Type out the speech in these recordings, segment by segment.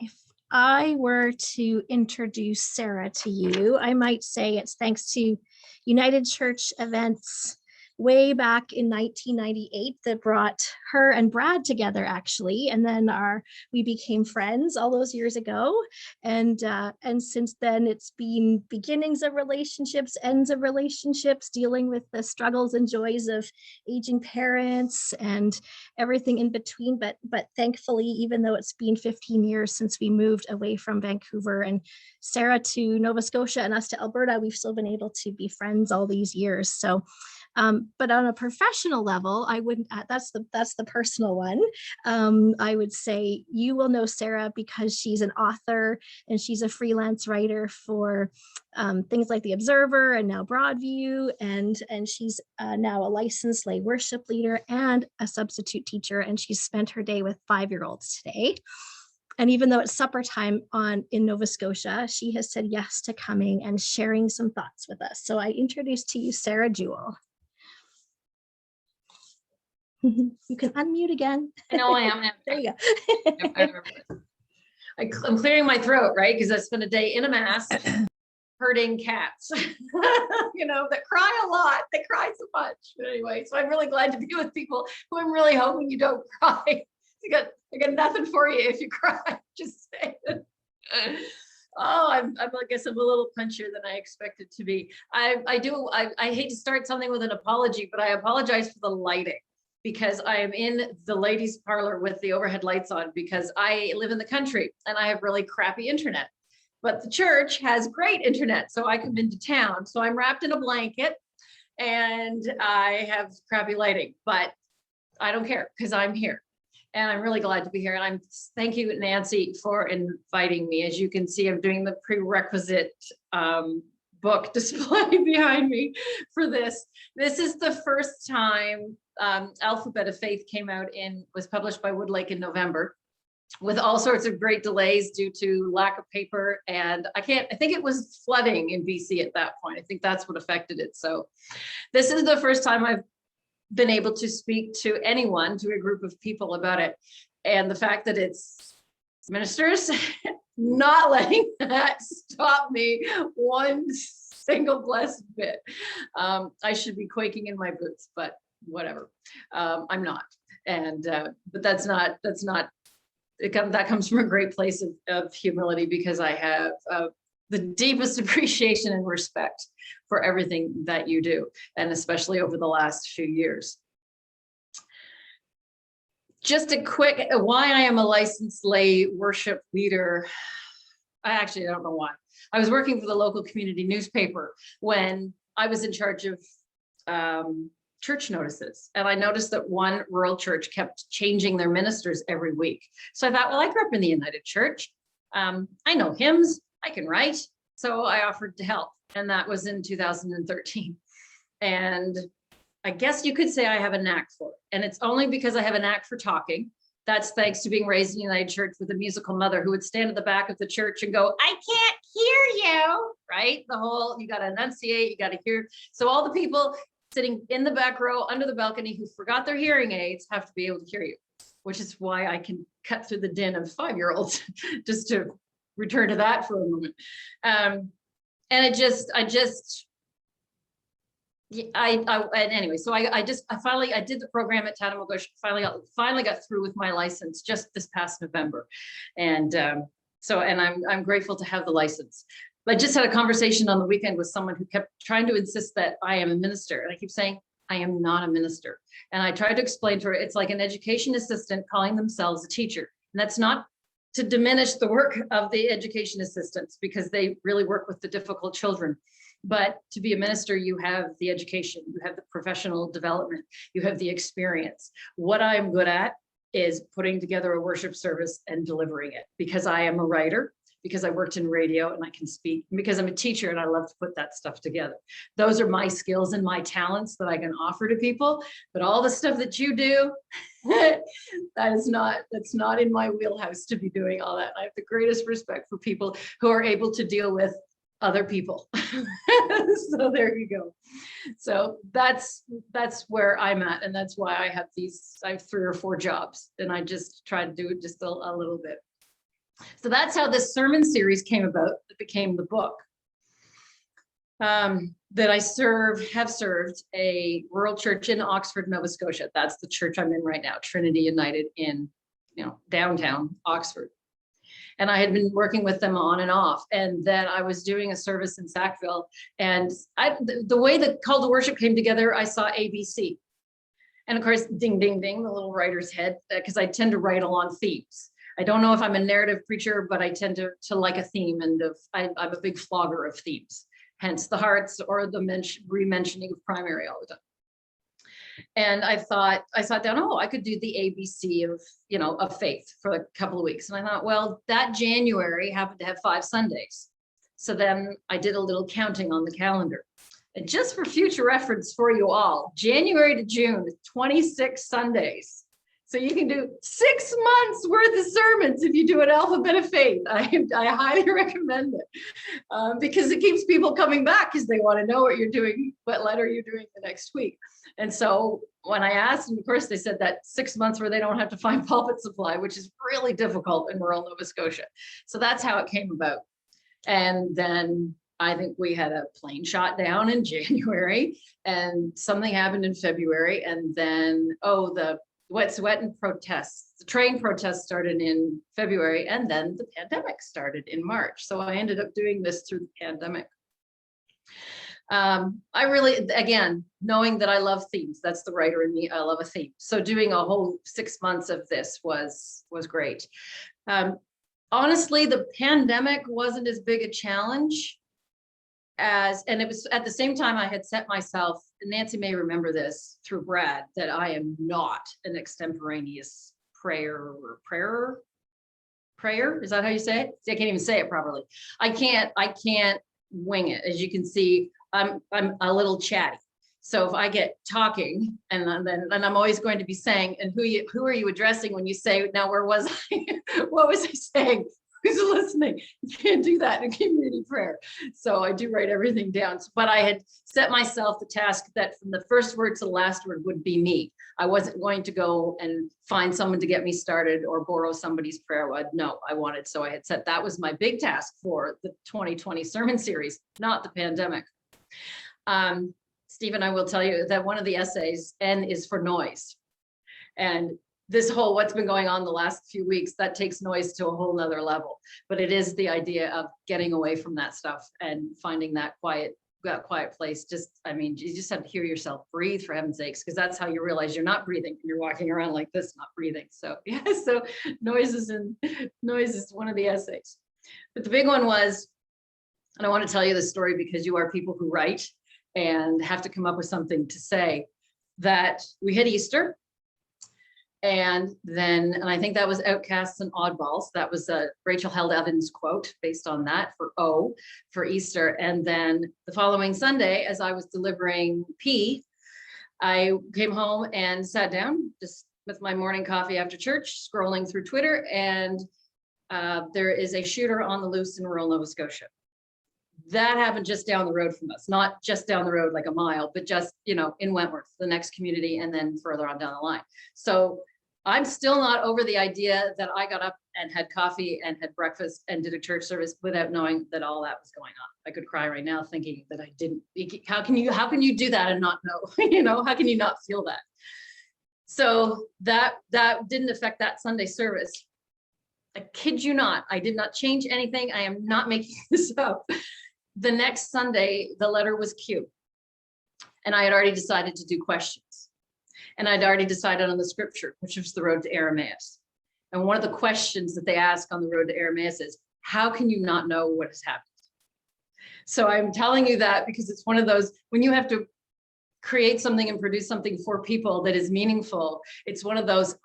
If I were to introduce Sara to you, I might say it's thanks to United Church events way back in 1998 that brought her and Brad together, actually, and then we became friends all those years ago, and since then it's been beginnings of relationships, ends of relationships, dealing with the struggles and joys of aging parents and everything in between. But thankfully, even though it's been 15 years since we moved away from Vancouver and Sara to Nova Scotia and us to Alberta, we've still been able to be friends all these years. So but on a professional level, I wouldn't, that's the personal one. I would say you will know Sara because she's an author and she's a freelance writer for things like The Observer and now Broadview. And she's now a licensed lay worship leader and a substitute teacher. And she's spent her day with 5-year-olds today. And even though it's supper time in Nova Scotia, she has said yes to coming and sharing some thoughts with us. So I introduce to you Sara Jewell. You can unmute again. I know I am. There you go. I'm clearing my throat, right? Because I spent a day in a mass herding cats, that cry a lot. They cry so much. But anyway, so I'm really glad to be with people who I'm really hoping you don't cry. I got nothing for you if you cry. Just say it. Oh, I guess I'm a little punchier than I expected to be. I hate to start something with an apology, but I apologize for the lighting, because I am in the ladies' parlor with the overhead lights on because I live in the country and I have really crappy internet. But the church has great internet, so I come into town. So I'm wrapped in a blanket and I have crappy lighting, but I don't care because I'm here. And I'm really glad to be here. And thank you, Nancy, for inviting me. As you can see, I'm doing the prerequisite book display behind me for this. This is the first time Alphabet of Faith was published by Woodlake in November, with all sorts of great delays due to lack of paper. And I think it was flooding in BC at that point. I think that's what affected it. So this is the first time I've been able to speak to anyone, to a group of people about it. And the fact that it's ministers not letting that stop me one single blessed bit. I should be quaking in my boots, but whatever. I'm not. And but that comes from a great place of humility, because I have the deepest appreciation and respect for everything that you do, and especially over the last few years. Just a quick why I am a licensed lay worship leader. I don't know why. I was working for the local community newspaper when I was in charge of church notices. And I noticed that one rural church kept changing their ministers every week. So I thought, well, I grew up in the United Church. I know hymns, I can write. So I offered to help. And that was in 2013. And I guess you could say I have a knack for it. And it's only because I have a knack for talking. That's thanks to being raised in the United Church with a musical mother who would stand at the back of the church and go, I can't hear you, right? You got to enunciate, you got to hear. So all the people sitting in the back row under the balcony who forgot their hearing aids have to be able to hear you, which is why I can cut through the din of 5-year-olds, just to return to that for a moment. And anyway, so I did the program at Tatamagouche, finally got through with my license just this past November. And I'm grateful to have the license. I just had a conversation on the weekend with someone who kept trying to insist that I am a minister. And I keep saying, I am not a minister. And I tried to explain to her, it's like an education assistant calling themselves a teacher. And that's not to diminish the work of the education assistants, because they really work with the difficult children. But to be a minister, you have the education, you have the professional development, you have the experience. What I'm good at is putting together a worship service and delivering it, because I am a writer, because I worked in radio and I can speak, because I'm a teacher and I love to put that stuff together. Those are my skills and my talents that I can offer to people. But all the stuff that you do, that's not in my wheelhouse to be doing all that. I have the greatest respect for people who are able to deal with other people. So there you go. So that's where I'm at. And that's why I have 3 or 4 jobs, and I just try to do it just a little bit. So that's how this sermon series came about. That became the book. That I have served a rural church in Oxford, Nova Scotia. That's the church I'm in right now, Trinity United in, downtown Oxford. And I had been working with them on and off. And then I was doing a service in Sackville. And the way the call to worship came together, I saw ABC. And of course, ding, ding, ding, the little writer's head, because I tend to write along themes. I don't know if I'm a narrative preacher, but I tend to like a theme, and I'm a big flogger of themes. Hence the hearts, or the re-mentioning of primary all the time. And I sat down, I could do the ABC of faith for a couple of weeks. And I thought, well, that January happened to have 5 Sundays. So then I did a little counting on the calendar. And just for future reference for you all, January to June, 26 Sundays. So you can do 6 months worth of sermons if you do an alphabet of faith. I highly recommend it because it keeps people coming back because they want to know what you're doing, what letter you're doing the next week. And so when I asked them, of course, they said that 6 months where they don't have to find pulpit supply, which is really difficult in rural Nova Scotia. So that's how it came about. And then I think we had a plane shot down in January, and something happened in February. And then, the wet and protests, the train protests started in February, and then the pandemic started in March. So I ended up doing this through the pandemic. I really, again, knowing that I love themes, that's the writer in me, I love a theme. So doing a whole 6 months of this was great. Honestly, the pandemic wasn't as big a challenge and it was at the same time I had set myself, Nancy may remember this through Brad, that I am not an extemporaneous prayer. Is that how you say it? I can't even say it properly. I can't wing it. As you can see, I'm a little chatty. So if I get talking and I'm always going to be saying, and who are you addressing when you say, now where was I? What was I saying? Who's listening? You can't do that in community prayer. So I do write everything down. But I had set myself the task that from the first word to the last word would be me. I wasn't going to go and find someone to get me started or borrow somebody's prayer. No, I wanted. So I had set, that was my big task for the 2020 sermon series, not the pandemic. Stephen, I will tell you that one of the essays, N is for noise. And this whole what's been going on the last few weeks, that takes noise to a whole nother level. But it is the idea of getting away from that stuff and finding that quiet place. You just have to hear yourself breathe, for heaven's sakes, because that's how you realize you're not breathing. You're walking around like this, not breathing. So yeah, so noise is one of the essays. But the big one was, and I want to tell you this story because you are people who write and have to come up with something to say, that we had Easter. And I think that was Outcasts and Oddballs. That was a Rachel Held Evans quote based on that for Easter. And then the following Sunday, as I was delivering P, I came home and sat down just with my morning coffee after church, scrolling through Twitter. And there is a shooter on the loose in rural Nova Scotia. That happened just down the road from us, not just down the road like a mile, but just, in Wentworth, the next community, and then further on down the line. So I'm still not over the idea that I got up and had coffee and had breakfast and did a church service without knowing that all that was going on. I could cry right now thinking that I didn't. How can you do that and not know? How can you not feel that? So that didn't affect that Sunday service. I kid you not. I did not change anything. I am not making this up. The next Sunday, the letter was Q. And I had already decided to do questions. And I'd already decided on the scripture, which was the road to Emmaus. And one of the questions that they ask on the road to Emmaus is, how can you not know what has happened? So I'm telling you that because it's one of those, when you have to create something and produce something for people that is meaningful, it's one of those,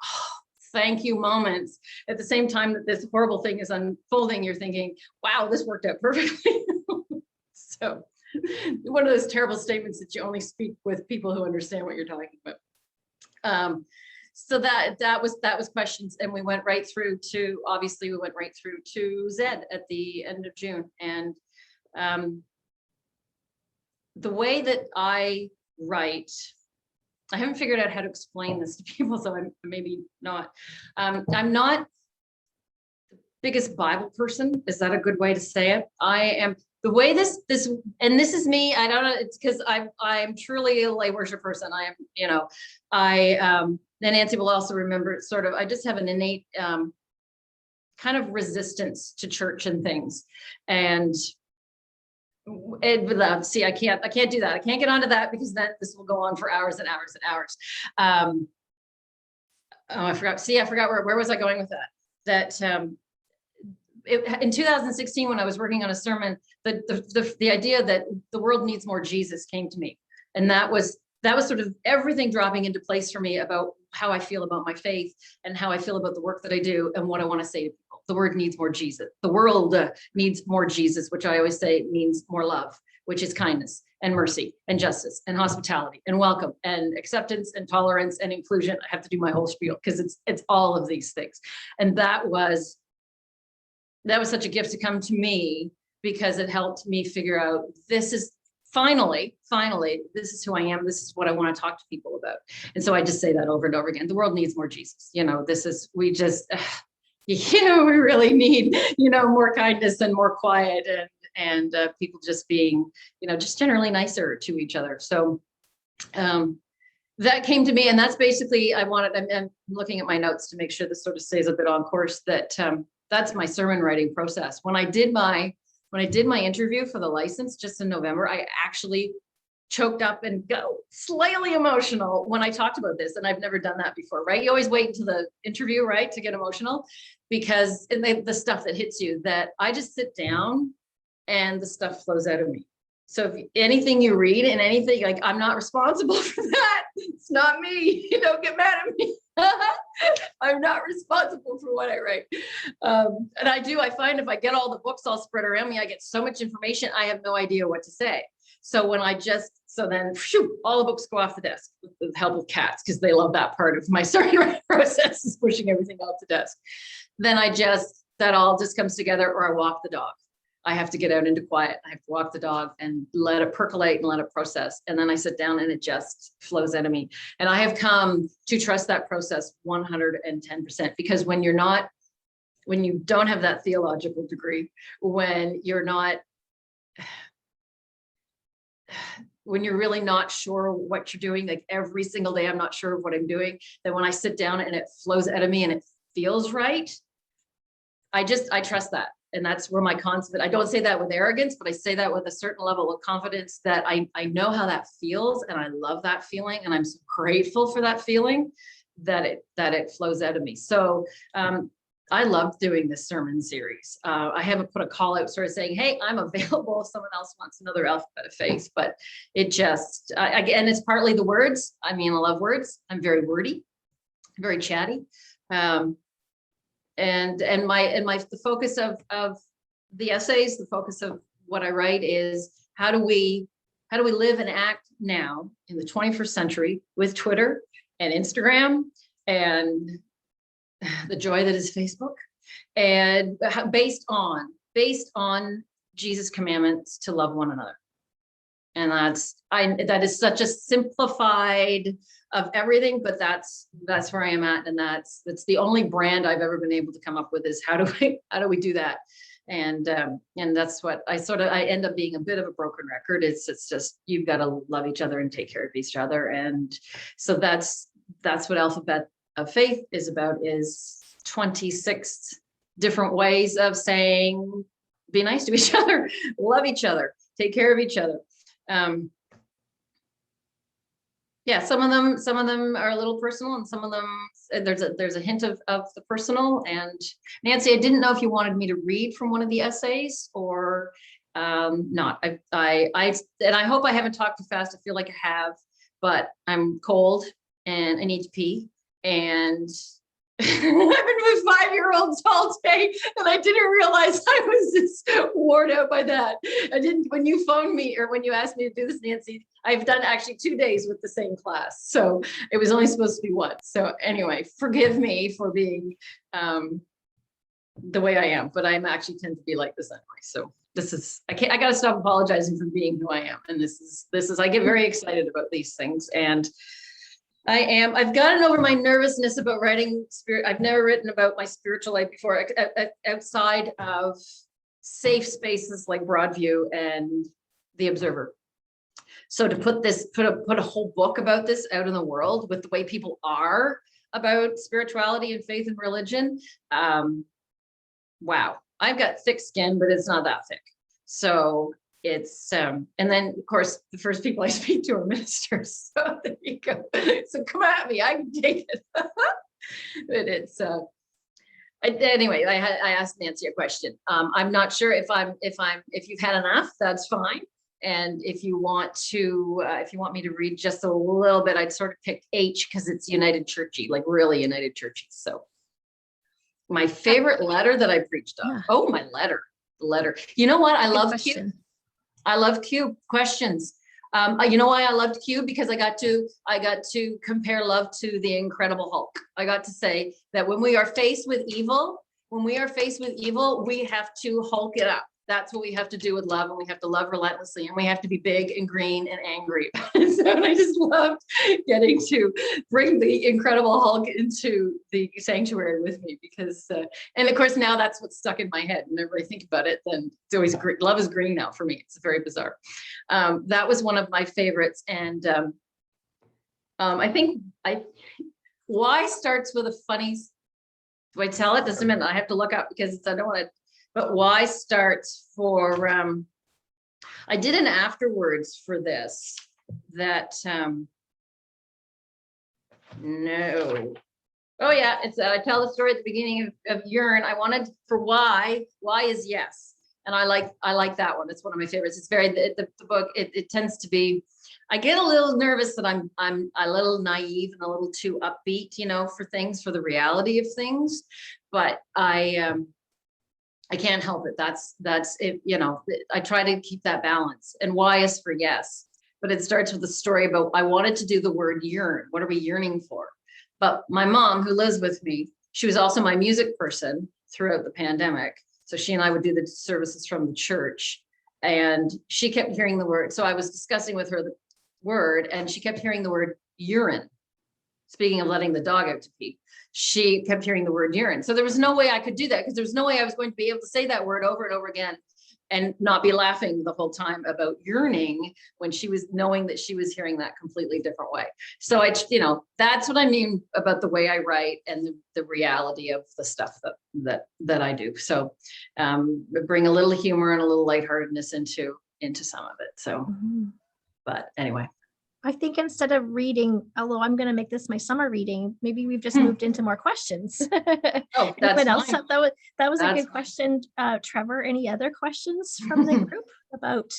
thank you moments. At the same time that this horrible thing is unfolding, you're thinking, wow, this worked out perfectly. So one of those terrible statements that you only speak with people who understand what you're talking about. So that was questions, and we went right through to Z at the end of June. And the way that I write, I haven't figured out how to explain this to people, so I'm maybe not. I'm not biggest Bible person. Is that a good way to say it? I am the way this, and this is me. I don't know. It's because I'm truly a lay worship person. I am, then Nancy will also remember it sort of, I just have an innate, kind of resistance to church and things. And see, I can't do that. I can't get onto that because then this will go on for hours and hours and hours. Oh, I forgot. See, I forgot where was I going with that? In 2016, when I was working on a sermon, the idea that the world needs more Jesus came to me. And that was sort of everything dropping into place for me about how I feel about my faith and how I feel about the work that I do and what I want to say to people. The word needs more Jesus. The world needs more Jesus, which I always say means more love, which is kindness and mercy and justice and hospitality and welcome and acceptance and tolerance and inclusion. I have to do my whole spiel because it's all of these things. And that was such a gift to come to me because it helped me figure out this is finally, this is who I am. This is what I want to talk to people about. And so I just say that over and over again. The world needs more Jesus. We really need, more kindness and more quiet and people just being, just generally nicer to each other. So that came to me, and that's basically, I'm looking at my notes to make sure this sort of stays a bit on course, that's my sermon writing process. When I did my interview for the license just in November, I actually choked up and go slightly emotional when I talked about this. And I've never done that before, right? You always wait until the interview, right, to get emotional, because the stuff that hits you, that I just sit down and the stuff flows out of me. So if anything you read and anything, like, I'm not responsible for that. It's not me. You don't get mad at me. I'm not responsible for what I write. And I find if I get all the books all spread around me, I get so much information, I have no idea what to say. So then all the books go off the desk with the help of cats, because they love that part of my story process, is pushing everything off the desk. Then that all just comes together, or I walk the dog. I have to get out into quiet. I have to walk the dog and let it percolate and let it process. And then I sit down and it just flows out of me. And I have come to trust that process 110%, because when you don't have that theological degree, when you're really not sure what you're doing, like every single day, I'm not sure of what I'm doing, then when I sit down and it flows out of me and it feels right, I trust that. And that's where my confidence, I don't say that with arrogance, but I say that with a certain level of confidence that I know how that feels, and I love that feeling, and I'm so grateful for that feeling that it flows out of me. So I love doing this sermon series. I haven't put a call out sort of saying, hey, I'm available if someone else wants another alphabet of faith, but it just, again, it's partly the words. I love words. I'm very wordy, very chatty. And the focus of the essays, the focus of what I write is how do we live and act now in the 21st century with Twitter and Instagram and the joy that is Facebook, and based on Jesus' commandments to love one another. And that is such a simplified of everything, but that's where I am at. And that's the only brand I've ever been able to come up with, is how do we do that? And that's what I end up being a bit of a broken record. It's just, you've got to love each other and take care of each other. And so that's what Alphabet of Faith is about, is 26 different ways of saying, be nice to each other, love each other, take care of each other. Some of them are a little personal, and some of them there's a hint of the personal. And Nancy, I didn't know if you wanted me to read from one of the essays or not. I hope I haven't talked too fast. I feel like I have, but I'm cold and I need to pee, and I've been with 5-year-olds all day, and I didn't realize I was just worn out by that. When you phoned me, or when you asked me to do this, Nancy, I've done actually 2 days with the same class. So it was only supposed to be one. So anyway, forgive me for being the way I am, but I'm actually tend to be like this anyway. So I got to stop apologizing for being who I am. And this is, I get very excited about these things. And I am. I've gotten over my nervousness about writing spirit. I've never written about my spiritual life before, outside of safe spaces like Broadview and The Observer. So to put a whole book about this out in the world with the way people are about spirituality and faith and religion, wow, I've got thick skin, but it's not that thick. So it's and then of course the first people I speak to are ministers. So there you go. So come at me, I can take it. But it's anyway, I asked Nancy a question. I'm not sure if you've had enough, that's fine. And if you want me to read just a little bit, I'd sort of pick H because it's United Churchy, like really United Churchy. So my favorite letter that I preached on. Yeah. Oh, my letter. The letter. You know what? I love Q. I love Q questions. You know why I loved Q? Because I got to compare love to the Incredible Hulk. I got to say that when we are faced with evil, we have to Hulk it up. That's what we have to do with love, and we have to love relentlessly, and we have to be big and green and angry. So I just loved getting to bring the Incredible Hulk into the sanctuary with me because, and of course now that's what's stuck in my head. Whenever I think about it, then it's always green. Love is green now for me. It's very bizarre. That was one of my favorites, and I think why starts with a funny. Do I tell it? Just a minute. I have to look up because I don't want to. But why starts for, I did an afterwards for this that, no. Oh yeah, it's, I tell the story at the beginning of Yearn. I wanted for why is yes. And I like that one. It's one of my favorites. It's very, the book, it tends to be, I get a little nervous that I'm a little naive and a little too upbeat, for things, for the reality of things. But I can't help it. That's it. I try to keep that balance. And why is for yes, but it starts with a story about, I wanted to do the word yearn. What are we yearning for? But my mom, who lives with me, she was also my music person throughout the pandemic. So she and I would do the services from the church, and she kept hearing the word. So I was discussing with her the word, and she kept hearing the word urine. Speaking of letting the dog out to pee, she kept hearing the word urine. So there was no way I could do that, because there was no way I was going to be able to say that word over and over again and not be laughing the whole time about yearning when she was knowing that she was hearing that completely different way. So that's what I mean about the way I write and the reality of the stuff that I do. So bring a little humor and a little lightheartedness into some of it. So, but anyway. I think instead of reading, although I'm going to make this my summer reading, maybe we've just moved into more questions. Oh, that's else? That was a good question. Trevor, any other questions from the group about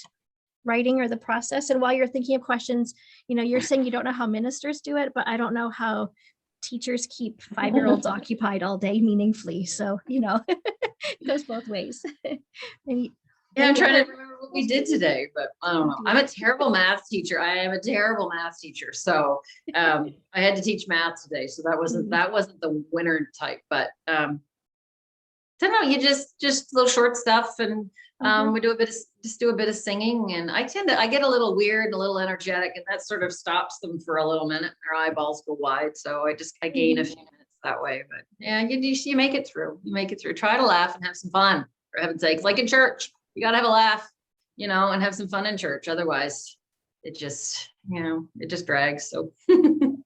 writing or the process? And while you're thinking of questions, you're saying you don't know how ministers do it, but I don't know how teachers keep 5-year-olds occupied all day meaningfully. So, it goes both ways. Yeah, I'm trying to remember what we did today, but I don't know. I'm a terrible math teacher. I am a terrible math teacher. So I had to teach math today. So that wasn't the winner type, but I don't know, you just little short stuff, and we do a bit of singing, and I get a little weird and a little energetic, and that sort of stops them for a little minute. Their eyeballs go wide. So I gain a few minutes that way, but yeah, you make it through. Try to laugh and have some fun, for heaven's sakes, like in church. You got to have a laugh, and have some fun in church. Otherwise it just drags. So do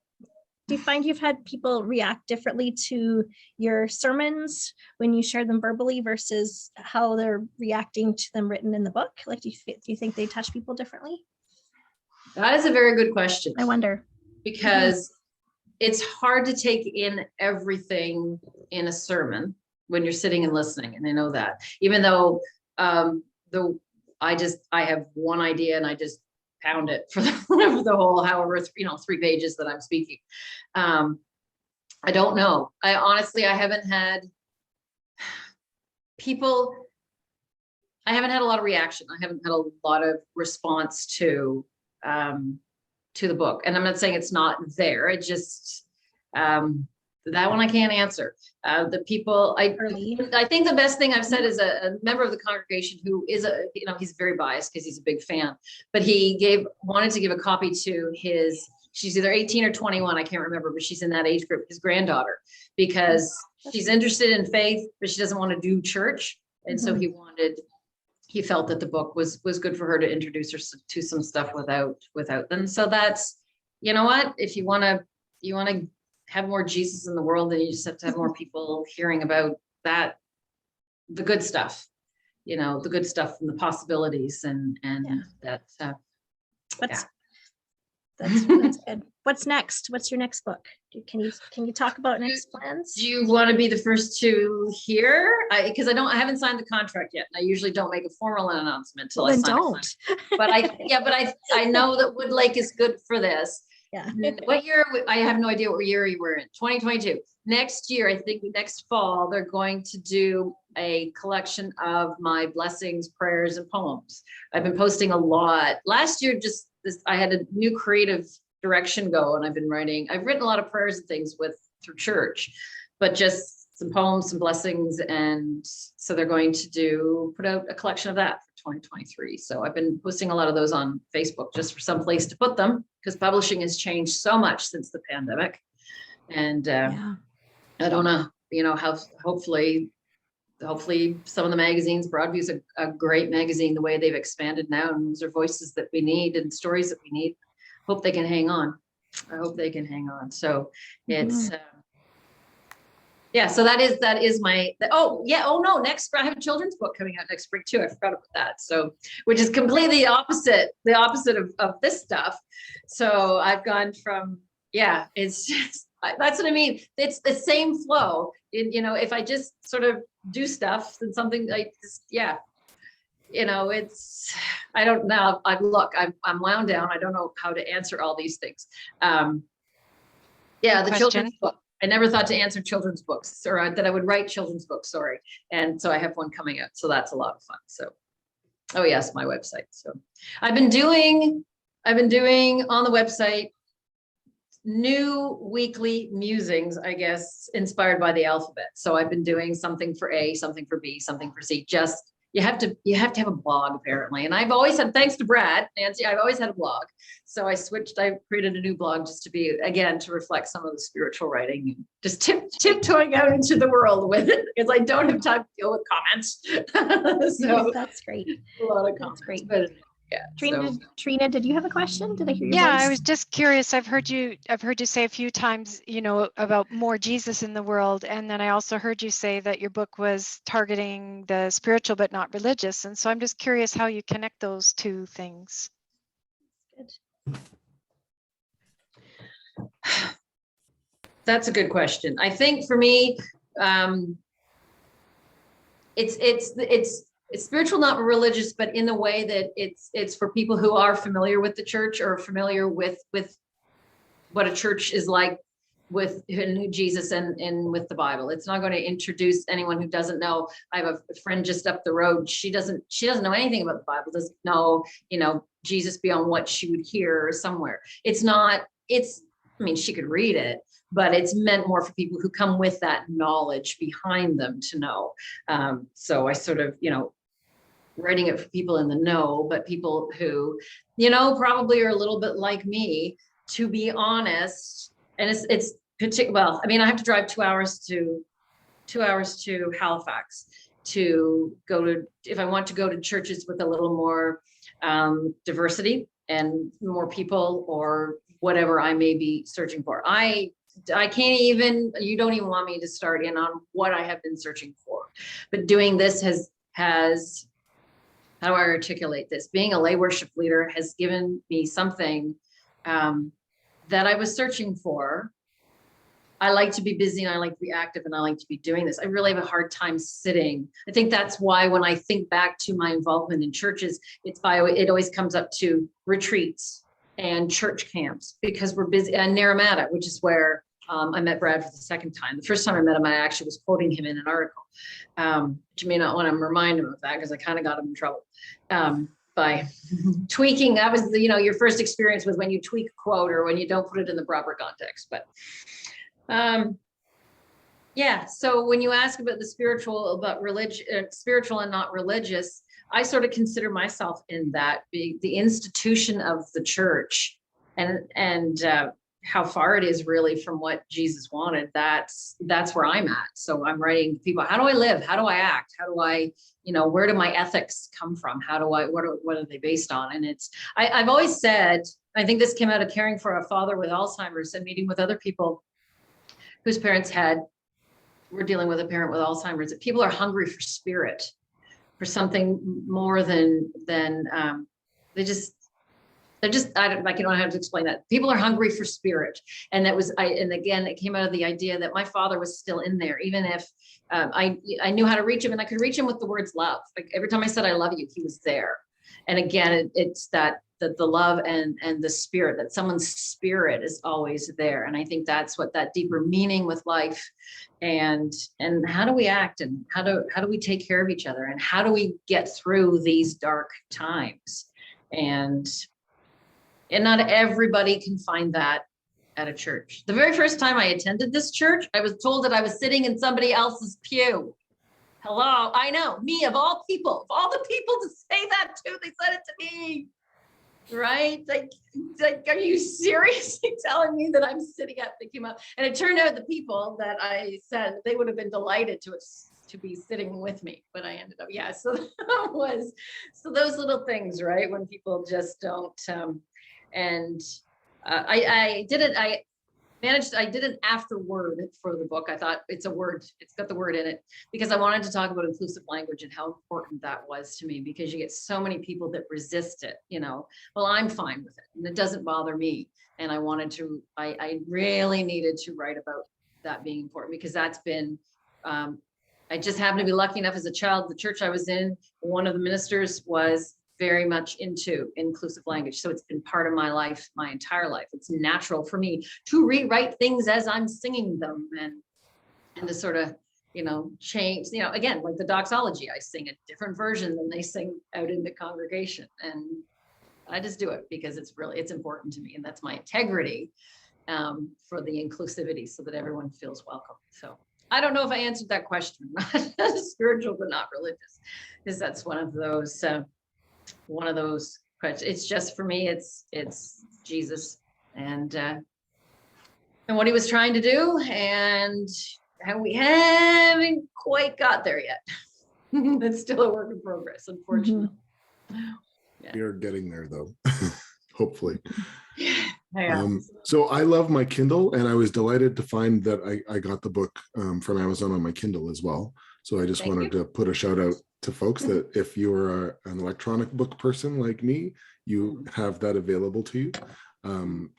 you find you've had people react differently to your sermons when you share them verbally versus how they're reacting to them written in the book? Like, do you think they touch people differently? That is a very good question. I wonder. Because it's hard to take in everything in a sermon when you're sitting and listening. And I know that, even though I have one idea and I just pound it for the whole, however, 3 pages that I'm speaking. I don't know. I haven't had a lot of reaction. I haven't had a lot of response to the book. And I'm not saying it's not there. It just, that one I can't answer. The people, I think the best thing I've said is a member of the congregation who is he's very biased because he's a big fan, but he wanted to give a copy to his she's either 18 or 21. I can't remember, but she's in that age group, his granddaughter, because she's interested in faith, but she doesn't want to do church. And so he felt that the book was good for her to introduce her to some stuff without them. So that's, you know what, if you want to have more Jesus in the world, then you just have to have more people hearing about that, the good stuff, the good stuff and the possibilities and that. That's good. What's next? What's your next book? Can you talk about next plans? Do you want to be the first to hear? Because I haven't signed the contract yet, and I usually don't make a formal announcement until I sign it. But I know that Woodlake is good for this. Yeah. What year? I have no idea what year you were in. 2022. Next year, I think next fall, they're going to do a collection of my blessings, prayers, and poems. I've been posting a lot. Last year, I had a new creative direction go, and I've written a lot of prayers and things through church, but just some poems, some blessings. And so they're going to put out a collection of that for 2023. So I've been posting a lot of those on Facebook just for some place to put them, because publishing has changed so much since the pandemic. And I don't know, how hopefully some of the magazines, Broadview is a great magazine, the way they've expanded now, and those are voices that we need and stories that we need. Hope they can hang on. I hope they can hang on. So it's, so that is my, next, I have a children's book coming out next spring too. I forgot about that. So, which is completely the opposite of this stuff. So I've gone from, it's just, that's what I mean. It's the same flow. If I just sort of do stuff, then something like this, it's, I don't know. I'm wound down. I don't know how to answer all these things. The children's book. I never thought to answer children's books, or that I would write children's books. Sorry. And so I have one coming out. So that's a lot of fun. So, oh yes, my website. So I've been doing on the website new weekly musings, I guess, inspired by the alphabet. So I've been doing something for A, something for B, something for C. Just you have to have a blog apparently. And I've always had, thanks to Brad, Nancy, I've always had a blog. So I created a new blog just to reflect some of the spiritual writing, just tiptoeing out into the world with it, because I don't have time to deal with comments. So that's great. A lot of comments. That's great. But, Trina, did you have a question? Did I hear your voice? I was just curious. I've heard you say a few times, about more Jesus in the world. And then I also heard you say that your book was targeting the spiritual, but not religious. And so I'm just curious how you connect those two things. Good. That's a good question. I think for me, it's spiritual, not religious, but in the way that it's for people who are familiar with the church or familiar with what a church is like with Jesus and with the Bible. It's not going to introduce anyone who doesn't know. I have a friend just up the road. She doesn't know anything about the Bible, doesn't know, Jesus beyond what she would hear somewhere. She could read it, but it's meant more for people who come with that knowledge behind them to know. So I sort of, writing it for people in the know, but people who, probably are a little bit like me, to be honest. And it's particular. I have to drive 2 hours to Halifax to go to, if I want to go to churches with a little more diversity and more people or whatever I may be searching for. I can't even, you don't even want me to start in on what I have been searching for, but doing this has, how do I articulate this? Being a lay worship leader has given me something that I was searching for. I like to be busy and I like to be active and I like to be doing this. I really have a hard time sitting. I think that's why when I think back to my involvement in churches, it always comes up to retreats and church camps, because we're busy. And Naramata, which is where I met Brad for the second time. The first time I met him, I actually was quoting him in an article. But you may not want to remind him of that, because I kind of got him in trouble by tweaking. That was your first experience with when you tweak a quote or when you don't put it in the proper context. But so when you ask about the spiritual, about religion, spiritual and not religious, I sort of consider myself in that. The institution of the church and how far it is really from what Jesus wanted. That's where I'm at. So I'm writing to people, how do I live? How do I act? How do I, where do my ethics come from? What are they based on? And I've always said, I think this came out of caring for a father with Alzheimer's and meeting with other people whose parents were dealing with a parent with Alzheimer's, that people are hungry for spirit, for something more than I don't know how to explain that. People are hungry for spirit. And again, it came out of the idea that my father was still in there, even if I knew how to reach him, and I could reach him with the words love. Like every time I said, I love you, he was there. And again, it's that the love and the spirit, that someone's spirit is always there. And I think that's what that deeper meaning with life, and how do we act, and how do we take care of each other, and how do we get through these dark times? And not everybody can find that at a church. The very first time I attended this church, I was told that I was sitting in somebody else's pew. Hello, I know, me of all the people to say that to, they said it to me, right? Like, are you seriously telling me that I'm sitting at the pew? And it turned out the people that I said, they would have been delighted to be sitting with me, but I ended up, so that was, so those little things, right? When people just don't, I did an afterword for the book. I thought it's got the word in it, because I wanted to talk about inclusive language and how important that was to me, because you get so many people that resist it, well, I'm fine with it and it doesn't bother me. And I really needed to write about that being important, because that's been, I just happened to be lucky enough as a child, the church I was in, one of the ministers was very much into inclusive language. So it's been part of my life, my entire life. It's natural for me to rewrite things as I'm singing them, and to sort of, change, again, like the doxology, I sing a different version than they sing out in the congregation. And I just do it because it's important to me. And that's my integrity for the inclusivity, so that everyone feels welcome. So I don't know if I answered that question. Not spiritual, but not religious, because that's one of those questions. It's just, for me, it's Jesus and what he was trying to do, and how we haven't quite got there yet. It's still a work in progress, unfortunately. We are getting there, though. Hopefully. Yeah. So I love my Kindle, and I was delighted to find that I got the book from Amazon on my Kindle as well. So I just wanted to put a shout out to folks that if you're an electronic book person like me, you have that available to you.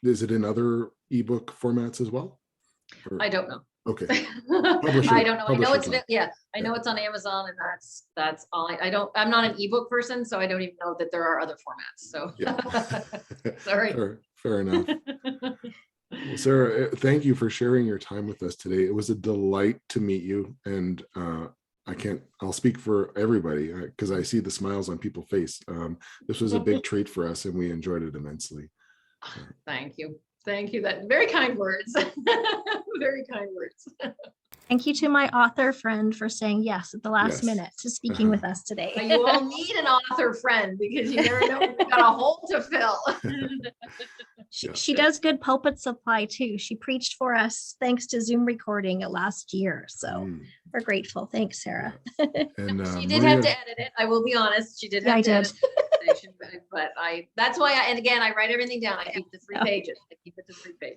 Is it in other ebook formats as well? I don't know. Okay. I don't know. I know it's I know it's on Amazon, and that's all. I'm not an ebook person, so I don't even know that there are other formats. So sorry. Fair enough. Well, Sara, thank you for sharing your time with us today. It was a delight to meet you, and I'll speak for everybody because I see the smiles on people's face. This was a big treat for us, and we enjoyed it immensely. Thank you. That very kind words. Very kind words. Thank you to my author friend for saying yes at the last minute to speaking with us today. You all need an author friend, because you never know when you've got a hole to fill. She does good pulpit supply too. She preached for us thanks to Zoom recording last year. So we're grateful. Thanks, Sara. And she did have to edit it. I will be honest. She did have to edit it. But that's why and again, I write everything down. I keep the 3 pages. I keep it to 3 pages.